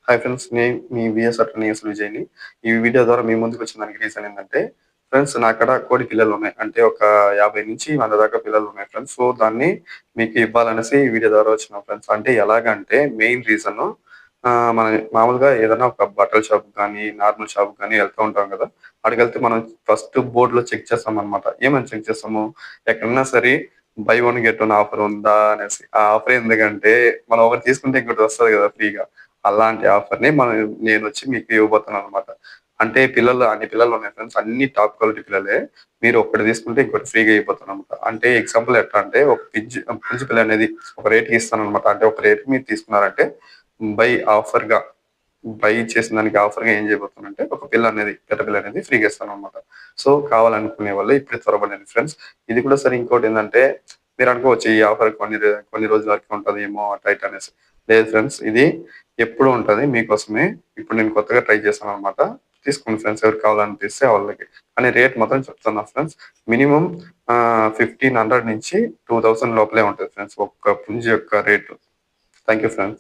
Hi friends. నేను మీ VS attendance విజయ్‌ని. ఈ video ద్వారా మీ ముందుకొచ్చిన దానికి రీజన్ ఏందంటే, ఫ్రెండ్స్ నాకాడ కోడి పిల్లలున్నాయి. అంటే ఒక 50-100 దాకా పిల్లలున్నాయి ఫ్రెండ్స్. సో, దాన్ని మీకు ఇవ్వాలనేసి ఈ వీడియో ద్వారా వచ్చిన ఫ్రెండ్స్. అంటే ఎలాగంటే మెయిన్ రీజను మనం మామూలుగా ఏదైనా ఒక బట్టల షాప్‌కి గానీ, నార్మల్ షాప్‌కి గానీ ఎళ్తూ ఉంటాం గదా! అక్కడికెళ్తే మనం ఫస్ట్ బోర్డ్‌లో చెక్ చేస్తామనమాట. ఏమని చెక్ చేస్తాము? ఎక్కడన్నా సరే by one get one offer ఉందా అనేసి. ఆ ఆఫర్ ఎందుకంటే మనం ఒకటి తీసుకుంటే ఇంకోటి వస్తది గదా! ఫ్రీగా. అలాంటి ఆఫర్‌ని నేనొచ్చి మీకు ఇవ్వబోతున్నాననమాట. అంటే అన్ని పిల్లలున్నాయి ఫ్రెండ్స్. అన్ని టాప్ క్వాలిటీ పిల్లలే. మీరు ఒక్కటి తీసుకుంటే ఇంకోటి ఫ్రీగా ఇవ్వబోతున్నాననమాట. అంటే ఎగ్జాంపుల్ ఎట్లా అంటే ఒక పుంజు పిల్ల అనేది ఒక రేట్‌కి ఇస్తాననమాట. అంటే ఒక రేట్‌కి మీరు తీసుకున్నారంటే బై ఆఫర్‌గా బై చేసిన దానికి ఆఫర్‌గా ఏం చేయబోతున్నానంటే ఒక పిల్ల అనేది ఫ్రీగా ఇస్తాననమాట. సో, కావాలనుకునే వాళ్ళు ఇప్పుడే త్వరపడండి ఫ్రెండ్స్. ఇది కూడా సరే ఇంకోటేందంటే మీరనుకోవచ్చు ఈ ఆఫర్ కొన్ని రోజుల వరకే ఉంటదేమో అట్లా ఇట్లా అనేసి. లేదు ఫ్రెండ్స్, ఇది ఎప్పుడూ ఉంటది మీకోసమే. ఇప్పుడు నేను కొత్తగా ట్రై చేశాననమాట. తీసుకోండి ఫ్రెండ్స్, ఎవరికి కావాలనిపిస్తే వాళ్ళకి. కానీ రేట్ మాత్రం చెప్తున్నా ఫ్రెండ్స్. మినిమమ్ 1500 నుంచి 2000 లోపలే ఉంటది ఫ్రెండ్స్ ఒక్క పుంజు యొక్క రేటు. Thank you friends.